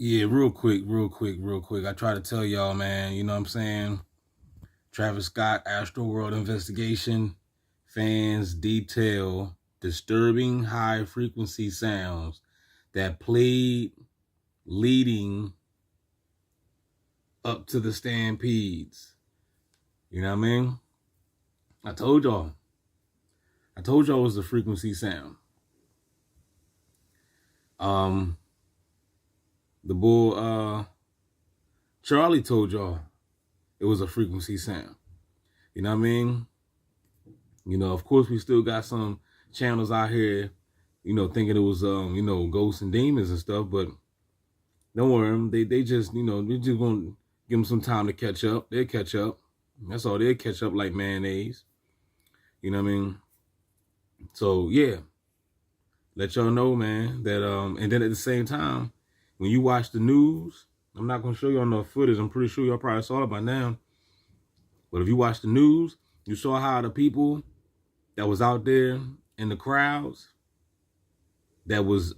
Yeah, real quick. I try to tell y'all, man, you know what I'm saying? Travis Scott, Astro World investigation. Fans detail disturbing high frequency sounds that played leading up to the stampedes. You know what I mean? I told y'all. I told y'all it was the frequency sound. The bull Charlie told y'all it was a frequency sound. You know what I mean? You know, of course we still got some channels out here, you know, thinking it was ghosts and demons and stuff, but don't worry, they just, you know, they just gonna give them some time to catch up. They'll catch up. That's all. They'll catch up like mayonnaise. You know what I mean? So yeah. Let y'all know, man, that and then at the same time, when you watch the news, I'm not gonna show you on the footage. I'm pretty sure y'all probably saw it by now. But if you watch the news, you saw how the people that was out there in the crowds that was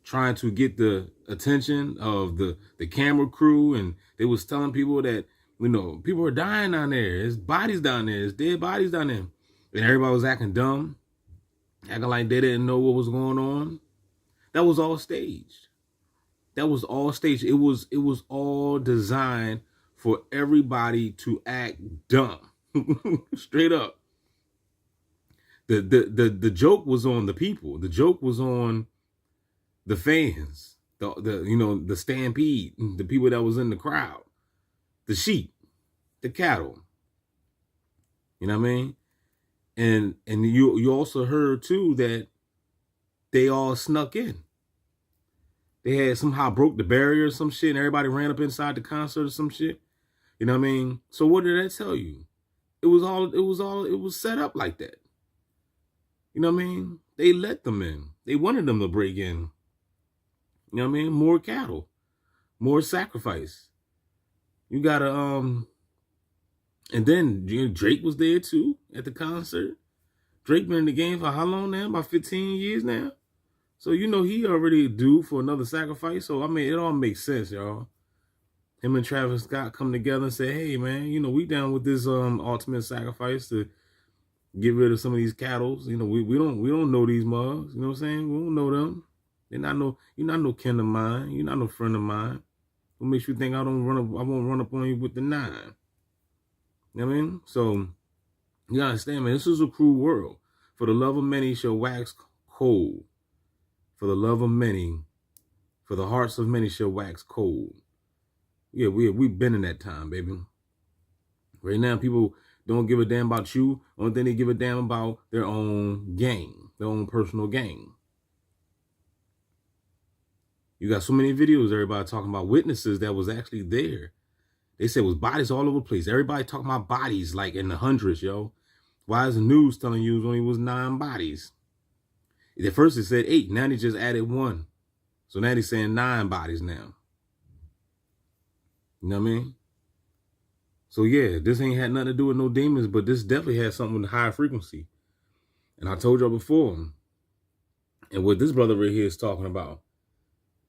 trying to get the attention of the camera crew, and they was telling people that, you know, people are dying down there. There's bodies down there. There's dead bodies down there. And everybody was acting dumb, acting like they didn't know what was going on. That was all staged. That was all staged. It was all designed for everybody to act dumb. Straight up. The joke was on the people. The joke was on the fans. The stampede, the people that was in the crowd, the sheep, the cattle. You know what I mean? And you also heard too that they all snuck in. They had somehow broke the barrier or some shit, and everybody ran up inside the concert or some shit. You know what I mean? So what did that tell you? It was set up like that. You know what I mean? They let them in. They wanted them to break in. You know what I mean? More cattle, more sacrifice. You gotta and then Drake was there too at the concert. Drake been in the game for how long now? About 15 years now. So, you know, he already due for another sacrifice. So, I mean, it all makes sense, y'all. Him and Travis Scott come together and say, hey, man, you know, we down with this ultimate sacrifice to get rid of some of these cattle. You know, we don't know these mugs. You know what I'm saying? We don't know them. You're not no kin of mine. You're not no friend of mine. What makes you think I won't run up on you with the 9? You know what I mean? So, you understand, man, this is a cruel world. For the love of many shall wax cold. For the love of many, for the hearts of many shall wax cold. Yeah, we've been in that time, baby. Right now, people don't give a damn about you. Only thing they give a damn about their own gang, their own personal gang. You got so many videos, everybody talking about witnesses that was actually there. They said it was bodies all over the place. Everybody talking about bodies like in the hundreds, yo. Why is the news telling you it only was 9 bodies? At first it said 8. Now they just added 1. So now they're saying 9 bodies now. You know what I mean? So yeah, this ain't had nothing to do with no demons, but this definitely has something with high frequency. And I told y'all before, and what this brother right here is talking about.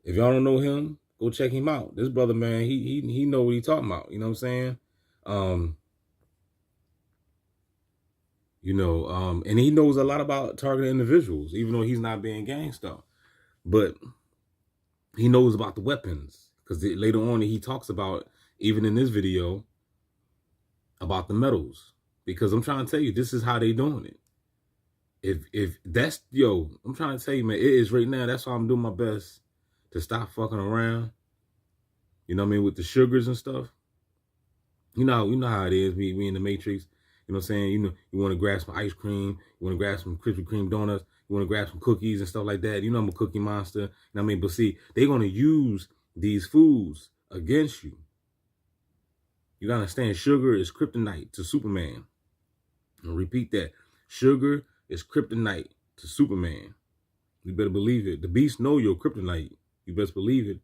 If y'all don't know him, go check him out. This brother, man, he know what he talking about. You know what I'm saying? And he knows a lot about targeted individuals, even though he's not being gangsta. But he knows about the weapons, because later on he talks about, even in this video, about the metals. Because I'm trying to tell you, this is how they doing it. If that's, I'm trying to tell you, man, it is right now. That's why I'm doing my best to stop fucking around. You know what I mean? With the sugars and stuff. You know how it is. We in the Matrix. You know what I'm saying? You want to grab some ice cream. You want to grab some Krispy Kreme donuts. You want to grab some cookies and stuff like that. You know I'm a cookie monster. You know what I mean? But see, they're going to use these foods against you. You got to understand, sugar is kryptonite to Superman. I'll repeat that. Sugar is kryptonite to Superman. You better believe it. The beast know your kryptonite. You best believe it.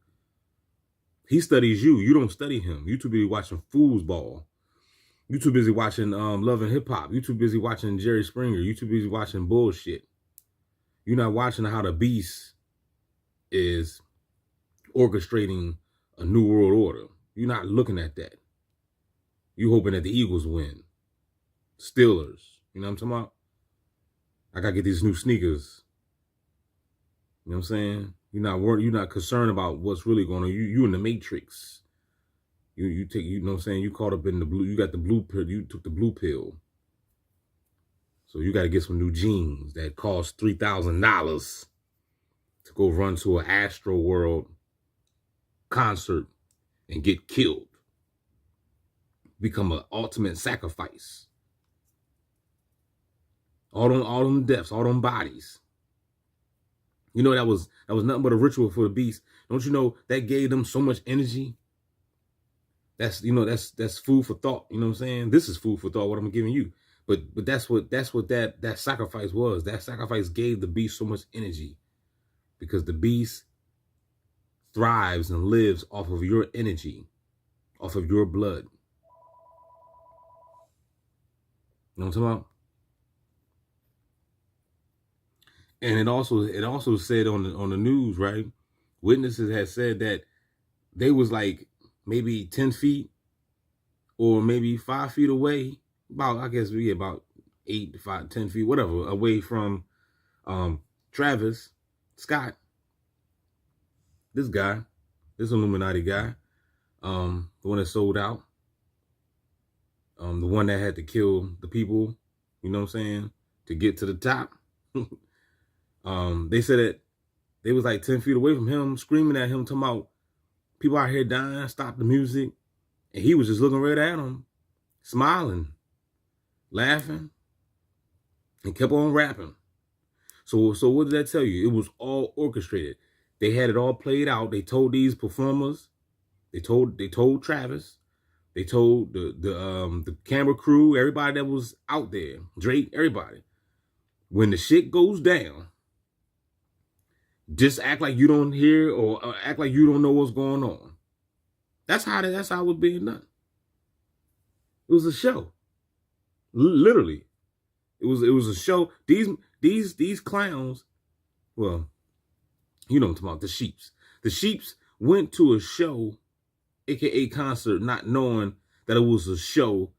He studies you. You don't study him. You too busy watching foosball. You too busy watching Love and Hip Hop. You too busy watching Jerry Springer. You too busy watching bullshit. You're not watching how the beast is orchestrating a new world order. You're not looking at that. You hoping that the Eagles win. Steelers. You know what I'm talking about? I gotta get these new sneakers. You know what I'm saying? You're not concerned about what's really going on. You in the matrix. You take, you know what I'm saying? You caught up in the blue, you got the blue pill, you took the blue pill. So you gotta get some new jeans that cost $3,000 to go run to an Astro World concert and get killed. Become an ultimate sacrifice. All them deaths, all them bodies. You know, that was nothing but a ritual for the beast. Don't you know that gave them so much energy? That's, you know, that's food for thought. You know what I'm saying? This is food for thought, what I'm giving you. But that's what that sacrifice was. That sacrifice gave the beast so much energy, because the beast thrives and lives off of your energy, off of your blood. You know what I'm talking about? And it also said on the news, right? Witnesses had said that they was like maybe 10 feet or maybe 5 feet away, about 8 to 5, 10 feet, whatever, away from Travis Scott. This guy, this Illuminati guy, the one that sold out, the one that had to kill the people, you know what I'm saying, to get to the top. They said that they was like 10 feet away from him, screaming at him, talking about people out here dying, stop the music. And he was just looking right at them, smiling, laughing, and kept on rapping. So what did that tell you? It was all orchestrated. They had it all played out. They told these performers, they told Travis, they told the camera crew, everybody that was out there, Drake, everybody, when the shit goes down, just act like you don't hear or act like you don't know what's going on. That's how it was being done. It was a show. Literally. It was a show. These clowns, well, you know what I'm talking about, the Sheeps. The Sheeps went to a show, aka concert, not knowing that it was a show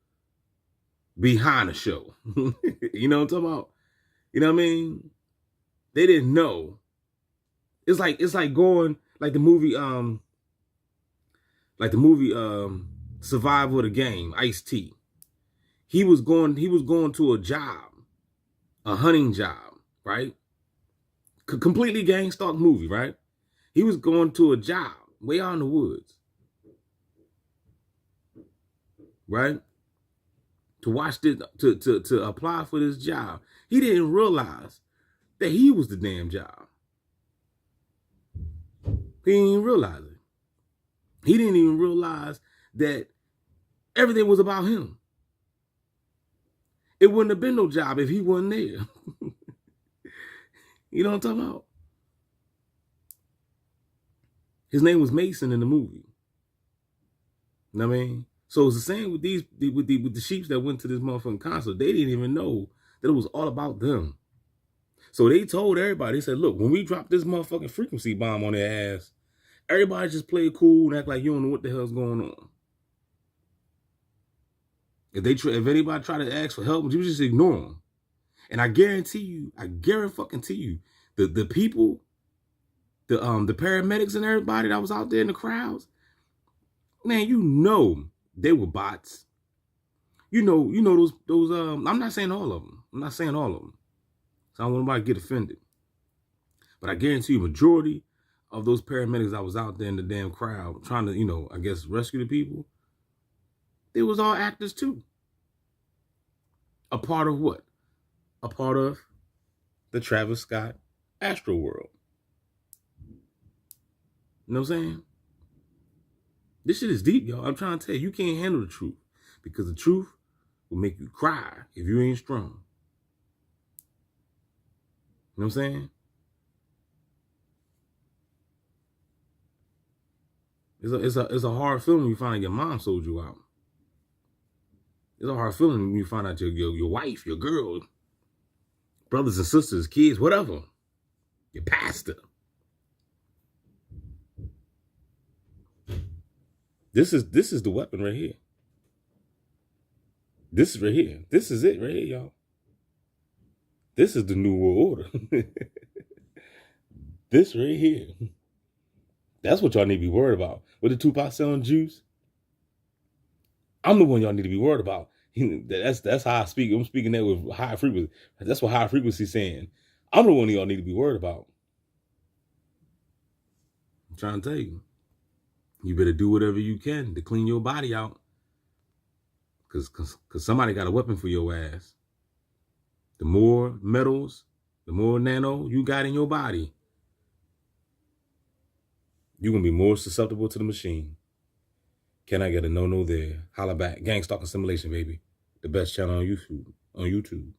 behind a show. You know what I'm talking about? You know what I mean? They didn't know. It's like going like the movie Survival of the Game, Ice-T. He was going to a job, a hunting job, right? Completely gang stalk movie, right? He was going to a job way out in the woods, right? To watch this, to apply for this job. He didn't realize that he was the damn job. He didn't even realize it. He didn't even realize that everything was about him. It wouldn't have been no job if he wasn't there. You know what I'm talking about? His name was Mason in the movie. You know what I mean? So it's the same with the Sheeps that went to this motherfucking concert. They didn't even know that it was all about them. So they told everybody, they said, look, when we drop this motherfucking frequency bomb on their ass, everybody just play it cool and act like you don't know what the hell's going on. If anybody try to ask for help, you just ignore them. And I guarantee you, the people, the paramedics and everybody that was out there in the crowds, man, you know they were bots. You know those I'm not saying all of them. So I don't want nobody to get offended. But I guarantee you, majority of those paramedics that was out there in the damn crowd trying to, you know, I guess rescue the people, they was all actors too. A part of what? A part of the Travis Scott Astro World. You know what I'm saying? This shit is deep, y'all. I'm trying to tell you, you can't handle the truth, because the truth will make you cry if you ain't strong. You know what I'm saying? It's a hard feeling when you find out your mom sold you out. It's a hard feeling when you find out your wife, your girl, brothers and sisters, kids, whatever, your pastor. This is the weapon right here. This is right here. This is it right here, y'all. This is the new world order. This right here. That's what y'all need to be worried about. What did Tupac selling juice? I'm the one y'all need to be worried about. That's how I speak. I'm speaking that with high frequency. That's what high frequency is saying. I'm the one y'all need to be worried about. I'm trying to tell you. You better do whatever you can to clean your body out. Cause somebody got a weapon for your ass. The more metals, the more nano you got in your body, you're gonna be more susceptible to the machine. Can I get a no there? Holla back. Gang Stalking Simulation, baby. The best channel on YouTube.